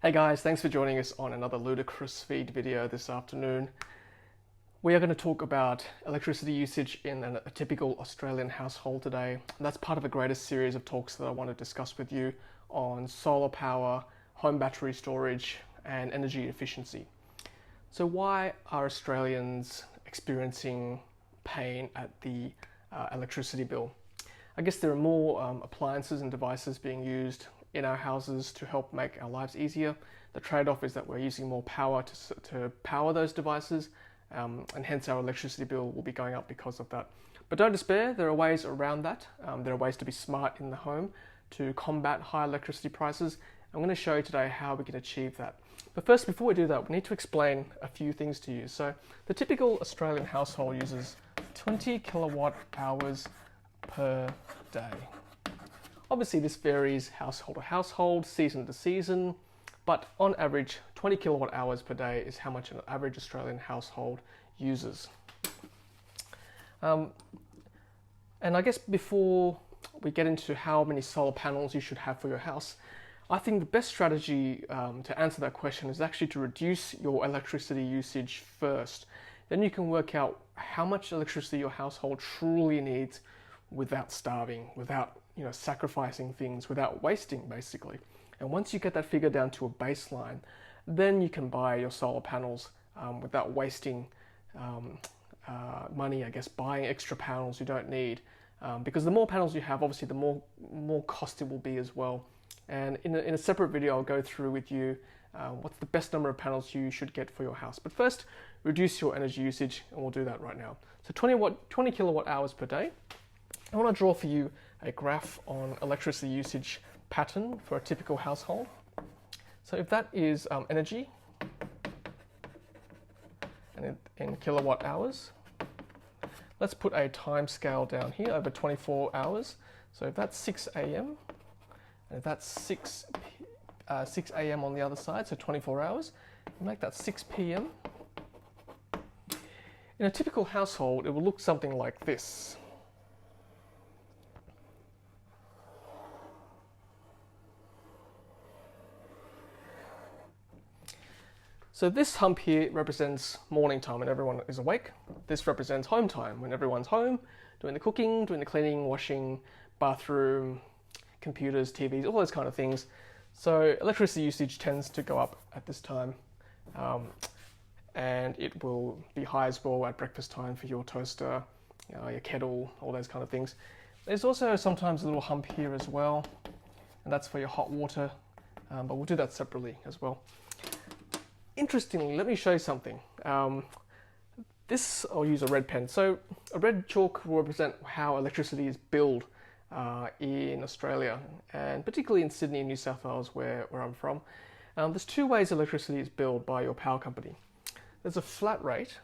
Hey guys, thanks for joining us on another Ludicrous Feed video this afternoon. We are going to talk about electricity usage in a typical Australian household today. That's part of a greater series of talks that I want to discuss with you on solar power, home battery storage, and energy efficiency. So why are Australians experiencing pain at the electricity bill? I guess there are more appliances and devices being used in our houses to help make our lives easier. The trade-off is that we're using more power to power those devices, and hence our electricity bill will be going up because of that. But don't despair, there are ways around that. There are ways to be smart in the home to combat high electricity prices. I'm going to show you today how we can achieve that. But first, before we do that, we need to explain a few things to you. So the typical Australian household uses 20 kilowatt hours per day. Obviously, this varies household to household, season to season, but on average, 20 kilowatt hours per day is how much an average Australian household uses. And I guess before we get into how many solar panels you should have for your house, I think the best strategy to answer that question is actually to reduce your electricity usage first. Then you can work out how much electricity your household truly needs without starving, without sacrificing things, without wasting, basically. And once you get that figure down to a baseline, then you can buy your solar panels without wasting money, I guess, buying extra panels you don't need. Because the more panels you have, obviously, the more cost it will be as well. And in a separate video, I'll go through with you what's the best number of panels you should get for your house. But first, reduce your energy usage, and we'll do that right now. So 20 kilowatt hours per day. I want to draw for you a graph on electricity usage pattern for a typical household. So if that is energy, and in kilowatt hours, let's put a time scale down here over 24 hours. So if that's 6 a.m., and if that's 6 a.m. on the other side, so 24 hours, make that 6 p.m. In a typical household, it will look something like this. So this hump here represents morning time when everyone is awake. This represents home time when everyone's home, doing the cooking, doing the cleaning, washing, bathroom, computers, TVs, all those kind of things. So electricity usage tends to go up at this time, and it will be high as well at breakfast time for your toaster, your kettle, all those kind of things. There's also sometimes a little hump here as well, and that's for your hot water, but we'll do that separately as well. Interestingly, let me show you something. This, I'll use a red pen. So a red chalk will represent how electricity is billed in Australia, and particularly in Sydney and New South Wales, where I'm from. There's two ways electricity is billed by your power company. There's a flat rate,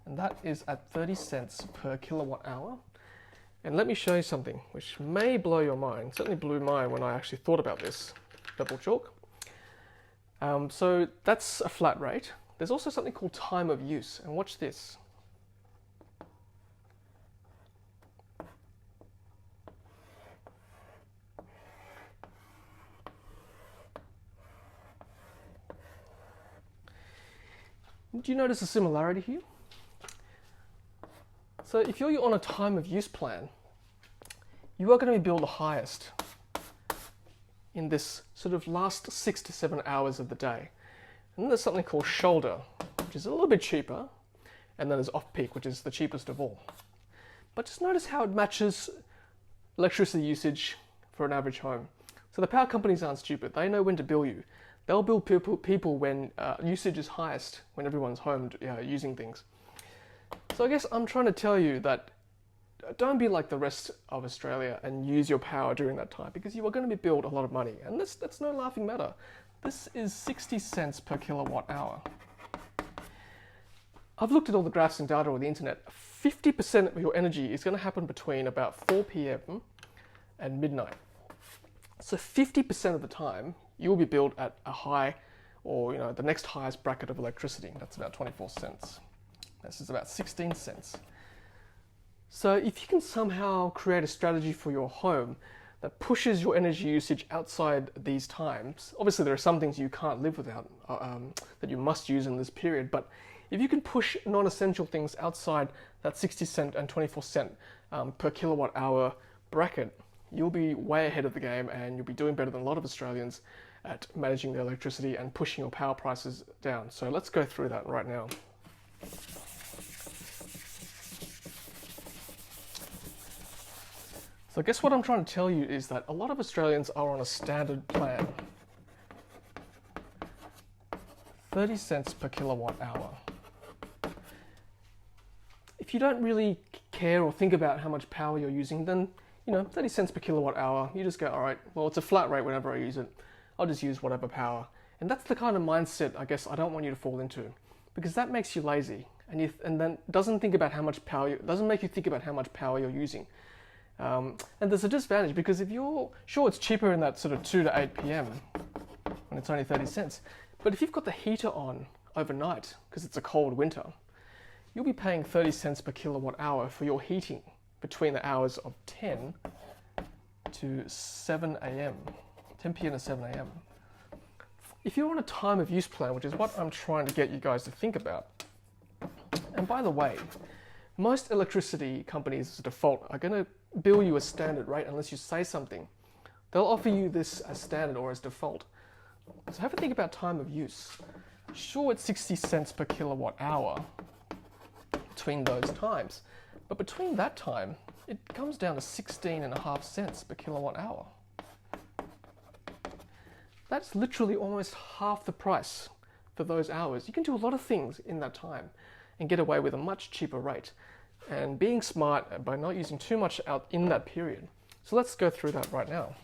and that is at 30 cents per kilowatt hour. And let me show you something which may blow your mind. Certainly blew mine when I actually thought about this. Purple chalk. So that's a flat rate. There's also something called time of use, and watch this. Do you notice a similarity here? So if you're on a time of use plan, you are going to be billed the highest in this sort of last 6 to 7 hours of the day. And then there's something called shoulder, which is a little bit cheaper, and then there's off-peak, which is the cheapest of all. But just notice how it matches electricity usage for an average home. So the power companies aren't stupid. They know when to bill you. They'll bill people when usage is highest, when everyone's home using things. So I guess I'm trying to tell you that don't be like the rest of Australia and use your power during that time, because you are going to be billed a lot of money, and that's no laughing matter. This is 60 cents per kilowatt hour. I've looked at all the graphs and data on the internet. 50% of your energy is going to happen between about 4 p.m. and midnight. So 50% of the time you will be billed at a high, or the next highest bracket of electricity. That's about 24 cents. This is about 16 cents. So if you can somehow create a strategy for your home that pushes your energy usage outside these times. Obviously, there are some things you can't live without that you must use in this period, but if you can push non-essential things outside that 60 cent and 24 cent per kilowatt hour bracket, you'll be way ahead of the game and you'll be doing better than a lot of Australians at managing their electricity and pushing your power prices down. So let's go through that right now. So I guess what I'm trying to tell you is that a lot of Australians are on a standard plan. 30 cents per kilowatt hour. If you don't really care or think about how much power you're using, then 30 cents per kilowatt hour, you just go, all right, well, it's a flat rate whenever I use it. I'll just use whatever power. And that's the kind of mindset I guess I don't want you to fall into, because that makes you lazy and then doesn't think about how much power, doesn't make you think about how much power you're using. And there's a disadvantage, because if you're sure it's cheaper in that sort of 2 to 8 p.m. when it's only 30 cents, but if you've got the heater on overnight because it's a cold winter, you'll be paying 30 cents per kilowatt hour for your heating between the hours of 10 to 7 a.m., 10 p.m. to 7 a.m. If you're on a time of use plan, which is what I'm trying to get you guys to think about, and by the way, most electricity companies as a default are going to bill you a standard rate unless you say something. They'll offer you this as standard or as default. So have a think about time of use. Sure, it's 60 cents per kilowatt hour between those times, but between that time, it comes down to 16.5 cents per kilowatt hour. That's literally almost half the price for those hours. You can do a lot of things in that time and get away with a much cheaper rate, and being smart by not using too much out in that period. So let's go through that right now.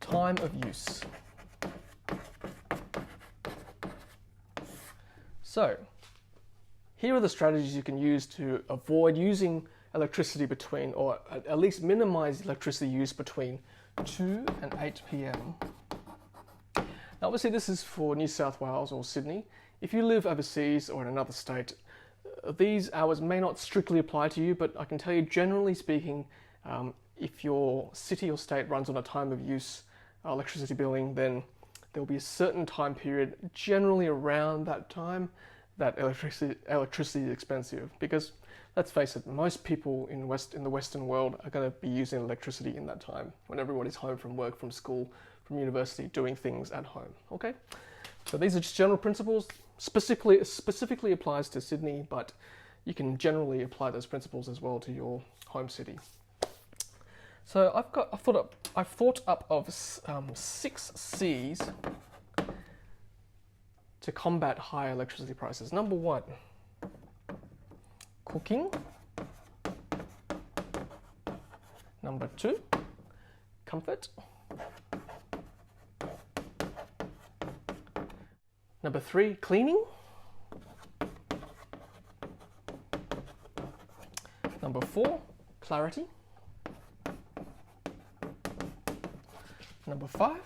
Time of use. So here are the strategies you can use to avoid using electricity between, or at least minimize electricity use between 2 and 8 p.m. Now, obviously this is for New South Wales or Sydney. If you live overseas or in another state, these hours may not strictly apply to you, but I can tell you, generally speaking, if your city or state runs on a time of use electricity billing, then there'll be a certain time period, generally around that time, that electricity is expensive. Because let's face it, most people in the Western world are going to be using electricity in that time, when everybody's home from work, from school, from university, doing things at home. Okay, so these are just general principles. Specifically applies to Sydney, but you can generally apply those principles as well to your home city. So I've thought up of 6 C's to combat high electricity prices. Number 1, cooking. Number 2, comfort. Number 3, cleaning. Number 4, clarity. Number 5,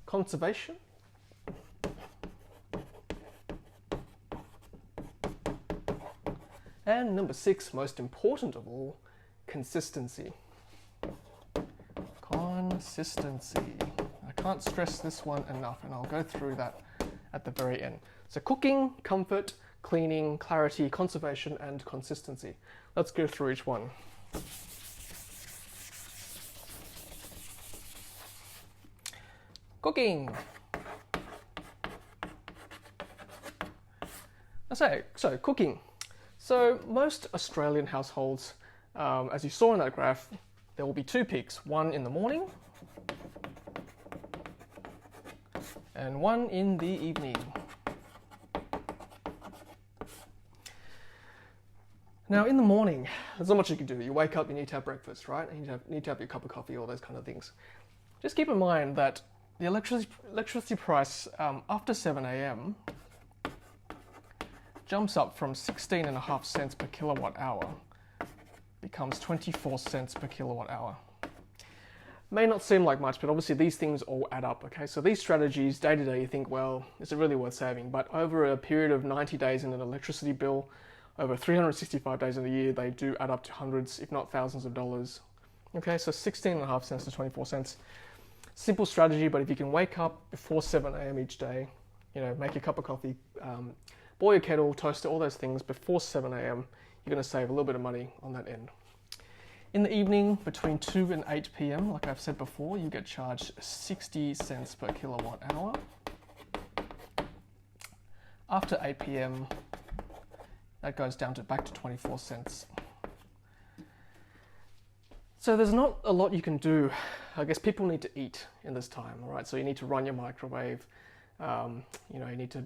conservation. And number 6, most important of all, consistency. Consistency. I can't stress this one enough, and I'll go through that at the very end. So cooking, comfort, cleaning, clarity, conservation, and consistency. Let's go through each one. Cooking. So cooking. So most Australian households, as you saw in that graph, there will be 2 peaks, one in the morning and one in the evening. Now in the morning, there's not much you can do. You wake up, you need to have breakfast, right? And you need to have your cup of coffee, all those kind of things. Just keep in mind that the electricity price after 7 a.m. jumps up from 16.5 cents per kilowatt hour, becomes 24 cents per kilowatt hour. May not seem like much, but obviously these things all add up, okay? So these strategies, day to day, you think, well, is it really worth saving? But over a period of 90 days in an electricity bill, over 365 days of the year, they do add up to hundreds, if not thousands of dollars. Okay, so 16.5 cents to 24 cents. Simple strategy, but if you can wake up before 7 a.m. each day, you know, make a cup of coffee, boil your kettle, toast it, all those things before 7 a.m., you're going to save a little bit of money on that end. In the evening, between 2 and 8 p.m., like I've said before, you get charged 60 cents per kilowatt hour. After 8 p.m., that goes down to back to 24 cents. So there's not a lot you can do. I guess people need to eat in this time, all right? So you need to run your microwave. You know, you need to,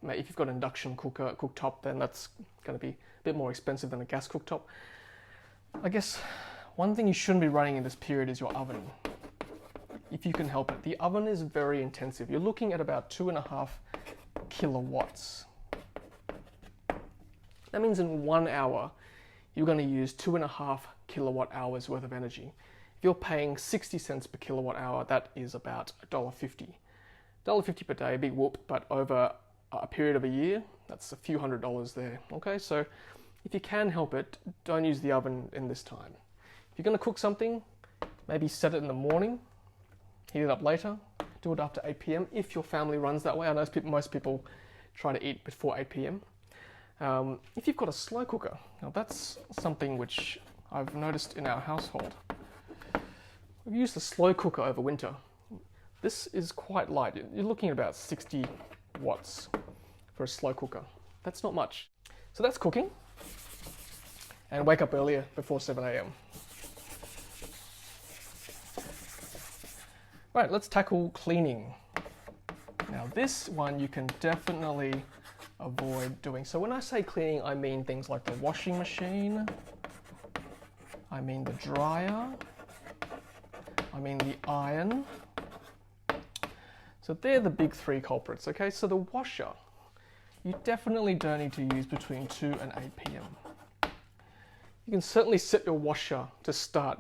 if you've got an induction cooktop, then that's going to be a bit more expensive than a gas cooktop. I guess one thing you shouldn't be running in this period is your oven, if you can help it. The oven is very intensive. You're looking at about 2.5 kilowatts. That means in 1 hour, you're going to use 2.5 kilowatt hours worth of energy. If you're paying 60 cents per kilowatt hour, that is about $1.50. $1.50 per day, big whoop, but over a period of a year, that's a few $100s there. Okay, so if you can help it, don't use the oven in this time. If you're going to cook something, maybe set it in the morning, heat it up later, do it after 8 p.m. if your family runs that way. I know most people try to eat before 8 p.m. If you've got a slow cooker, now that's something which I've noticed in our household. We've used a slow cooker over winter. This is quite light. You're looking at about 60 watts for a slow cooker. That's not much. So that's cooking. And wake up earlier before 7 a.m. Right, let's tackle cleaning. Now this one you can definitely avoid doing. So when I say cleaning, I mean things like the washing machine, I mean the dryer, I mean the iron. So they're the big three culprits, okay? So the washer, you definitely don't need to use between 2 and 8 p.m. You can certainly set your washer to start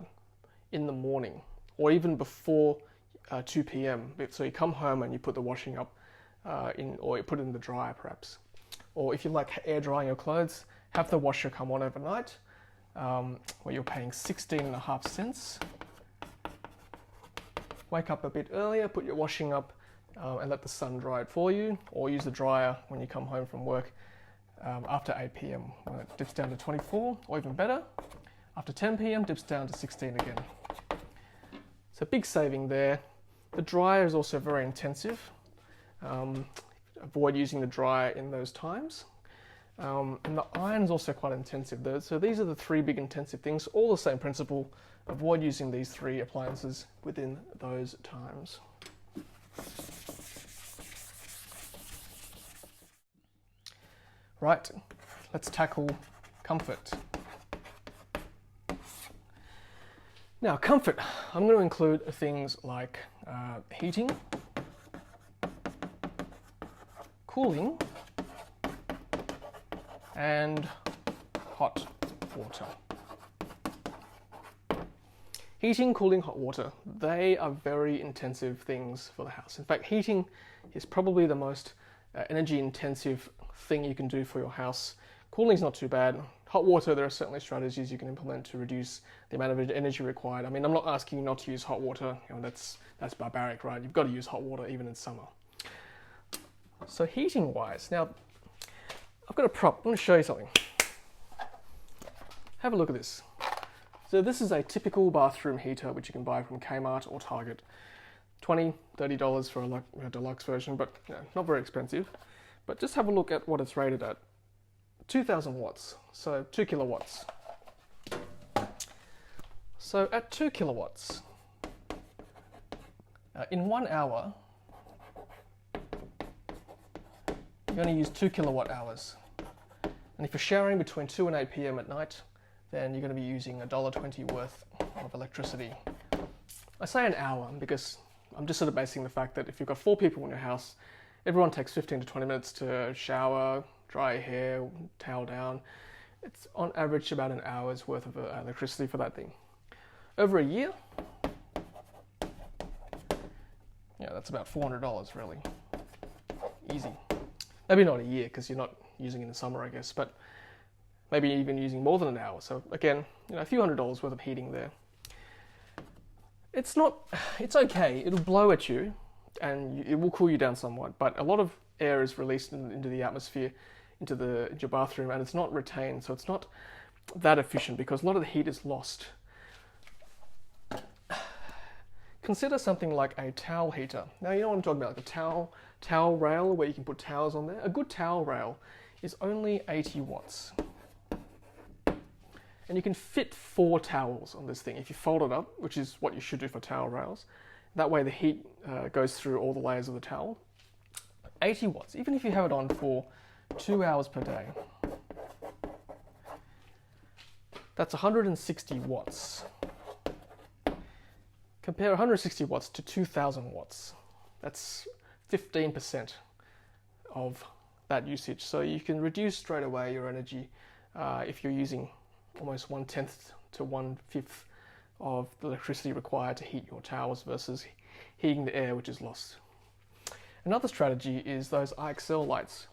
in the morning or even before 2 p.m. So you come home and you put the washing up or you put it in the dryer perhaps. Or if you like air drying your clothes, have the washer come on overnight where you're paying 16.5 cents. Wake up a bit earlier, put your washing up and let the sun dry it for you, or use the dryer when you come home from work after 8 p.m. when it dips down to 24, or even better, after 10 p.m. dips down to 16 again. So big saving there. The dryer is also very intensive. Avoid using the dryer in those times. And the iron is also quite intensive. So these are the three big intensive things, all the same principle. Avoid using these three appliances within those times. Right, let's tackle comfort. Now, comfort, I'm going to include things like heating, cooling, and hot water. Heating, cooling, hot water, they are very intensive things for the house. In fact, heating is probably the most energy intensive thing you can do for your house. Cooling is not too bad. Hot water, there are certainly strategies you can implement to reduce the amount of energy required. I mean, I'm not asking you not to use hot water. You know, that's barbaric, right? You've got to use hot water even in summer. So heating wise, now I've got a prop. I'm going to show you something. Have a look at this. So this is a typical bathroom heater which you can buy from Kmart or Target. $20, $30 for a deluxe version, but you know, not very expensive. But just have a look at what it's rated at. 2,000 watts, so 2 kilowatts. So at 2 kilowatts, in 1 hour, you're going to use 2 kilowatt hours. And if you're showering between 2 and 8 p.m. at night, then you're going to be using $1.20 worth of electricity. I say an hour because I'm just sort of basing the fact that if you've got 4 people in your house, everyone takes 15 to 20 minutes to shower, dry your hair, towel down. It's on average about an hour's worth of electricity for that thing. Over a year, yeah, that's about $400 really. Easy. Maybe not a year because you're not using it in summer, I guess, but maybe even using more than an hour. So again, a few $100s worth of heating there. It's okay. It'll blow at you, and it will cool you down somewhat. But a lot of air is released into the atmosphere, into your bathroom, and it's not retained. So it's not that efficient because a lot of the heat is lost. Consider something like a towel heater. Now you know what I'm talking about, like a towel rail where you can put towels on there. A good towel rail is only 80 watts. And you can fit 4 towels on this thing if you fold it up, which is what you should do for towel rails. That way the heat goes through all the layers of the towel. 80 watts, even if you have it on for 2 hours per day. That's 160 watts. Compare 160 watts to 2,000 watts. That's 15% of that usage. So you can reduce straight away your energy if you're using almost 1/10 to 1/5 of the electricity required to heat your towels versus heating the air, which is lost. Another strategy is those IXL lights.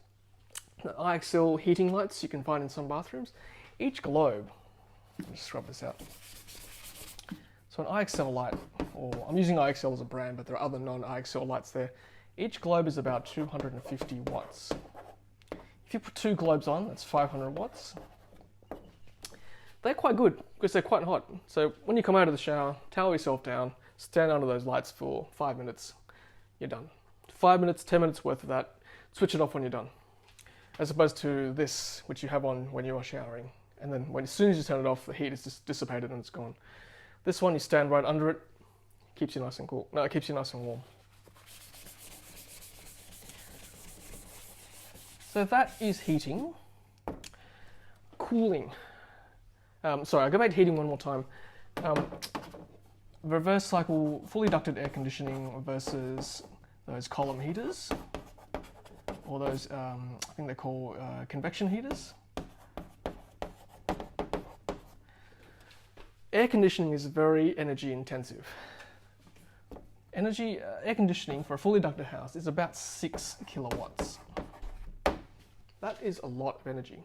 The IXL heating lights you can find in some bathrooms. Each globe, let me scrub this out. So an IXL light, or I'm using IXL as a brand, but there are other non-IXL lights there. Each globe is about 250 watts. If you put 2 globes on, that's 500 watts. They're quite good because they're quite hot. So when you come out of the shower, towel yourself down, stand under those lights for 5 minutes, you're done. 5 minutes, 10 minutes worth of that, switch it off when you're done. As opposed to this, which you have on when you are showering. And then as soon as you turn it off, the heat is just dissipated and it's gone. This one, you stand right under it, keeps you nice and cool. No, it keeps you nice and warm. So that is heating. Cooling. Sorry, I'll go back to heating one more time. Reverse cycle, fully ducted air conditioning versus those column heaters, or those, I think they're called convection heaters. Air conditioning is very energy intensive. Air conditioning for a fully ducted house is about 6 kilowatts. That is a lot of energy.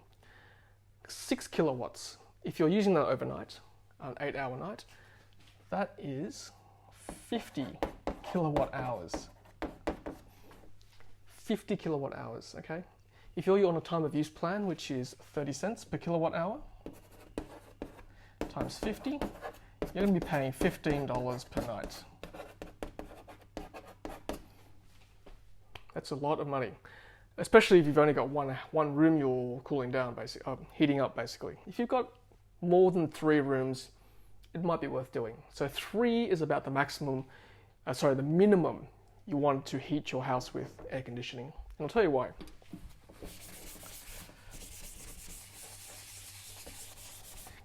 6 kilowatts. If you're using that overnight, an 8-hour night, that is 50 kilowatt hours. 50 kilowatt hours, okay? If you're on a time of use plan, which is 30 cents per kilowatt hour, times 50, you're going to be paying $15 per night. That's a lot of money, especially if you've only got one room you're cooling down, basically, heating up, basically. If you've got more than 3 rooms, it might be worth doing. So 3 is about the the minimum you want to heat your house with air conditioning. And I'll tell you why.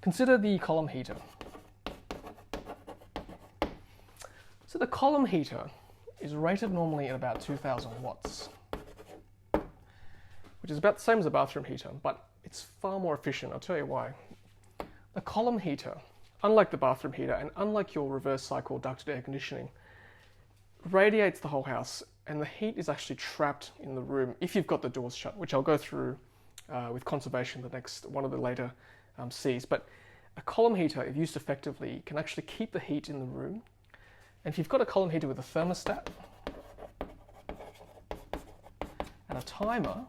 Consider the column heater. So the column heater is rated normally at about 2,000 watts, which is about the same as a bathroom heater, but it's far more efficient. I'll tell you why. The column heater, unlike the bathroom heater and unlike your reverse cycle ducted air conditioning, radiates the whole house, and the heat is actually trapped in the room if you've got the doors shut, which I'll go through with conservation the next one of the later C's. But a column heater, if used effectively, can actually keep the heat in the room. And if you've got a column heater with a thermostat and a timer,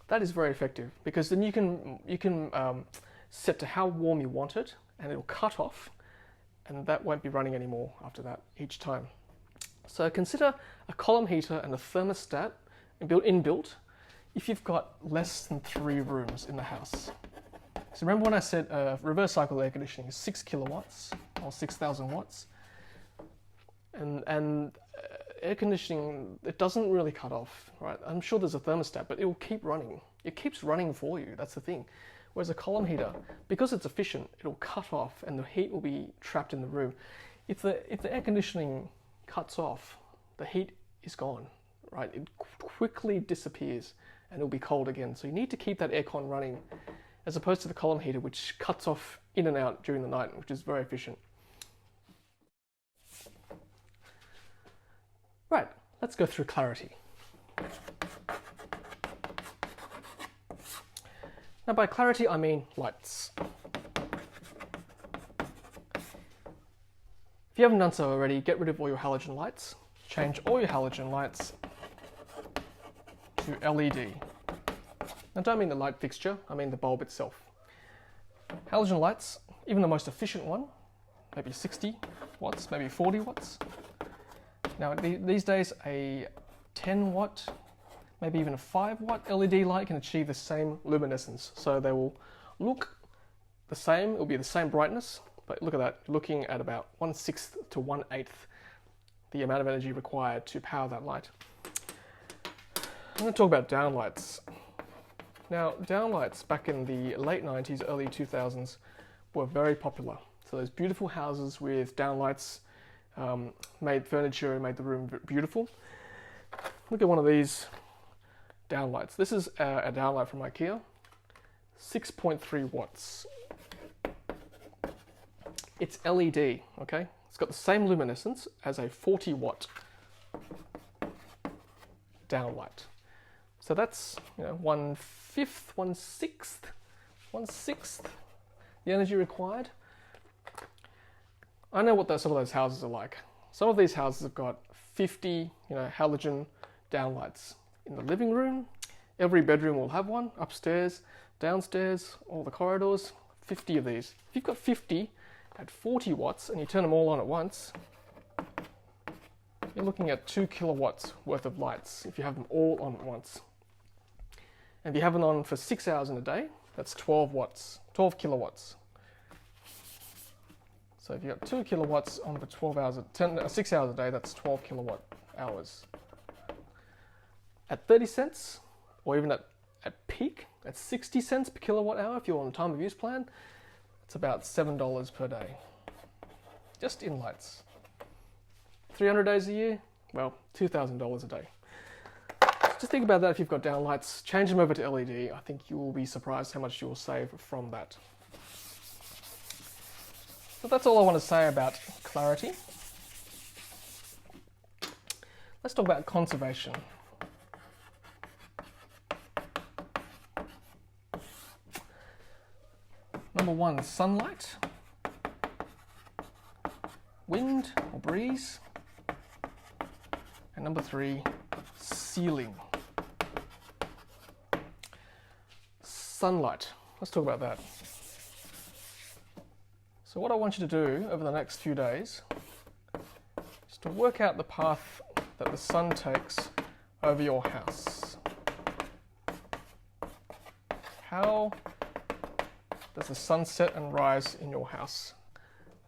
that is very effective, because then you can set to how warm you want it, and it'll cut off, and that won't be running anymore after that each time. So consider a column heater and a thermostat inbuilt if you've got less than 3 rooms in the house. So remember when I said reverse cycle air conditioning is 6 kilowatts or 6,000 watts, and air conditioning, it doesn't really cut off, right? I'm sure there's a thermostat, but it will keep running. It keeps running for you. That's the thing. Whereas a column heater, because it's efficient, it'll cut off and the heat will be trapped in the room. If the air conditioning cuts off, the heat is gone, right? It quickly disappears and it'll be cold again. So you need to keep that aircon running, as opposed to the column heater, which cuts off in and out during the night, which is very efficient. Right, let's go through clarity. Now by clarity, I mean lights. If you haven't done so already, get rid of all your halogen lights. Change all your halogen lights to LED. I don't mean the light fixture, I mean the bulb itself. Halogen lights, even the most efficient one, maybe 60 watts, maybe 40 watts. Now these days a 10 watt, maybe even a 5 watt LED light can achieve the same luminescence. So they will look the same, it will be the same brightness, but look at that, looking at about 1/6 to 1/8 the amount of energy required to power that light. I'm going to talk about downlights. Now, downlights back in the late 90s, early 2000s were very popular. So those beautiful houses with downlights made furniture and made the room beautiful. Look at one of these downlights. This is a downlight from IKEA, 6.3 watts. It's LED, okay? It's got the same luminescence as a 40 watt downlight. So that's, 1/5, 1/6 the energy required. I know what some of those houses are like. Some of these houses have got 50, halogen downlights in the living room. Every bedroom will have one, upstairs, downstairs, all the corridors, 50 of these. If you've got 50 at 40 watts and you turn them all on at once, you're looking at 2 kilowatts worth of lights if you have them all on at once. And if you have them on for 6 hours in a day, that's 12 kilowatts. So if you've got 2 kilowatts on for 6 hours a day, that's 12 kilowatt hours. At 30 cents, or even at peak, at 60 cents per kilowatt hour, if you're on a time of use plan, it's about $7 per day. Just in lights. 300 days a year, well, $2,000 a day. Just think about that if you've got downlights, change them over to LED. I think you will be surprised how much you will save from that. So that's all I want to say about clarity. Let's talk about conservation. Number 1, sunlight, wind or breeze, and number 3, ceiling. Sunlight, let's talk about that. So what I want you to do over the next few days is to work out the path that the sun takes over your house. How does the sun set and rise in your house?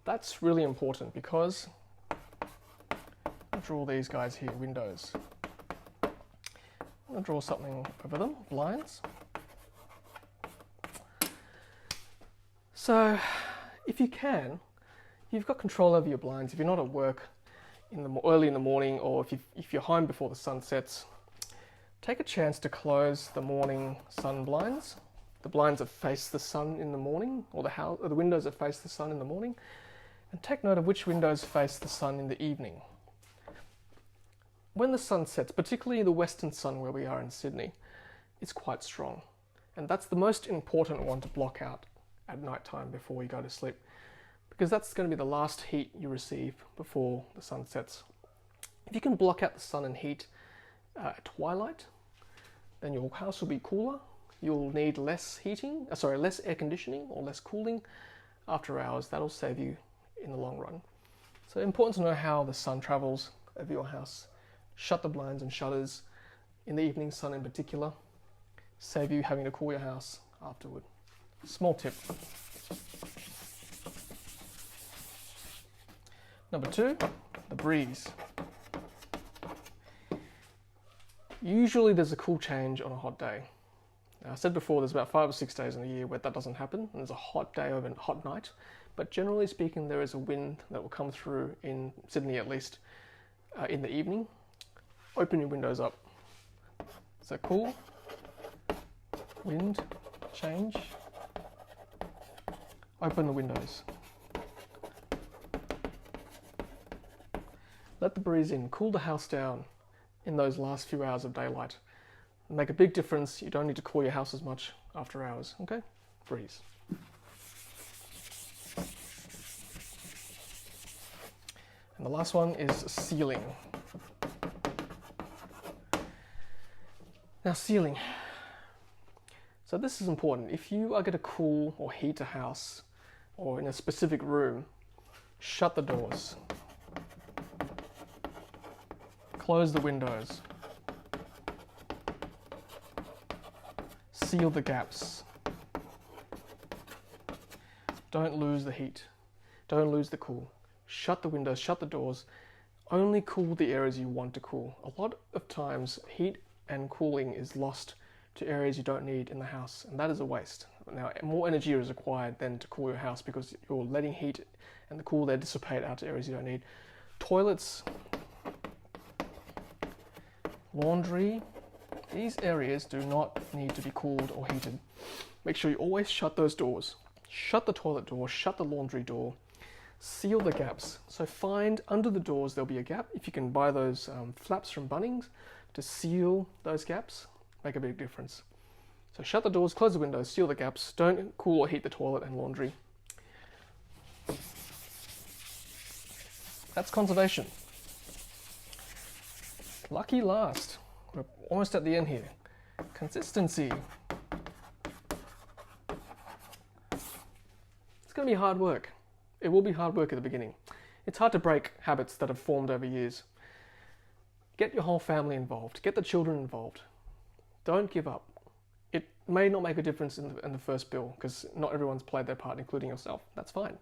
That's really important because I'll draw these guys here, windows. I'm going to draw something over them, blinds. So if you can, you've got control over your blinds. If you're not at work early in the morning, or if you're home before the sun sets, take a chance to close the morning sun blinds, the blinds that face the sun in the morning, or the windows that face the sun in the morning, and take note of which windows face the sun in the evening. When the sun sets, particularly the western sun where we are in Sydney, it's quite strong, and that's the most important one to block out at night time before you go to sleep, because that's going to be the last heat you receive before the sun sets. If you can block out the sun and heat at twilight, then your house will be cooler. You'll need less air conditioning or less cooling after hours. That'll save you in the long run. So important to know how the sun travels over your house. Shut the blinds and shutters in the evening sun in particular. Save you having to cool your house afterward. Small tip. Number 2, the breeze. Usually there's a cool change on a hot day. Now, I said before there's about 5 or 6 days in a year where that doesn't happen, and there's a hot day over a hot night, but generally speaking there is a wind that will come through, in Sydney at least, in the evening. Open your windows up. So cool, wind, change, open the windows. Let the breeze in, cool the house down in those last few hours of daylight. Make a big difference. You don't need to cool your house as much after hours. Okay, breeze. And the last one is sealing. Now sealing. So this is important. If you are going to cool or heat a house or in a specific room, shut the doors. Close the windows. Seal the gaps. Don't lose the heat. Don't lose the cool. Shut the windows, shut the doors. Only cool the areas you want to cool. A lot of times, heat and cooling is lost to areas you don't need in the house, and that is a waste. Now, more energy is required than to cool your house because you're letting heat and the cool there dissipate out to areas you don't need. Toilets, laundry, these areas do not need to be cooled or heated. Make sure you always shut those doors. Shut the toilet door, shut the laundry door, seal the gaps. So find under the doors there'll be a gap. If you can buy those flaps from Bunnings to seal those gaps, make a big difference. So shut the doors, close the windows, seal the gaps. Don't cool or heat the toilet and laundry. That's conservation. Lucky last. We're almost at the end here. Consistency. It's going to be hard work. It will be hard work at the beginning. It's hard to break habits that have formed over years. Get your whole family involved. Get the children involved. Don't give up. It may not make a difference in the first bill because not everyone's played their part, including yourself. That's fine.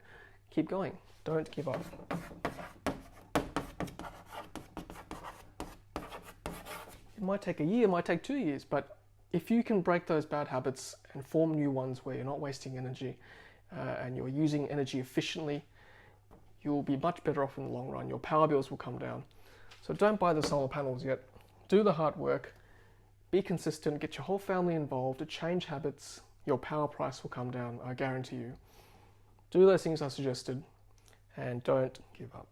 Keep going. Don't give up. It might take a year, it might take 2 years, but if you can break those bad habits and form new ones where you're not wasting energy and you're using energy efficiently, you'll be much better off in the long run. Your power bills will come down. So don't buy the solar panels yet. Do the hard work. Be consistent, get your whole family involved, change habits, your power price will come down, I guarantee you. Do those things I suggested, and don't give up.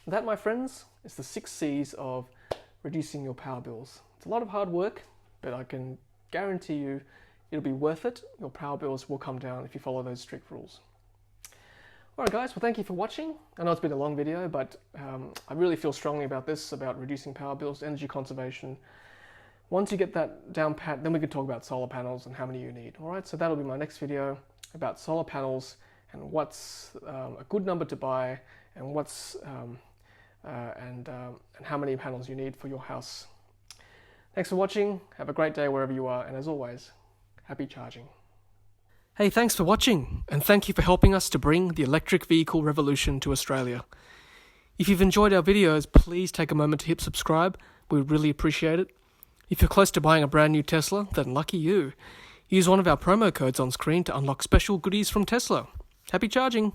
That, my friends, is the 6 C's of reducing your power bills. It's a lot of hard work, but I can guarantee you it'll be worth it. Your power bills will come down if you follow those strict rules. Alright guys, well thank you for watching. I know it's been a long video, but I really feel strongly about this, about reducing power bills, energy conservation. Once you get that down pat, then we can talk about solar panels and how many you need. Alright, so that'll be my next video about solar panels and what's a good number to buy and what's and how many panels you need for your house. Thanks for watching, have a great day wherever you are, and as always, happy charging. Hey, thanks for watching, and thank you for helping us to bring the electric vehicle revolution to Australia. If you've enjoyed our videos, please take a moment to hit subscribe. We would really appreciate it. If you're close to buying a brand new Tesla, then lucky you. Use one of our promo codes on screen to unlock special goodies from Tesla. Happy charging!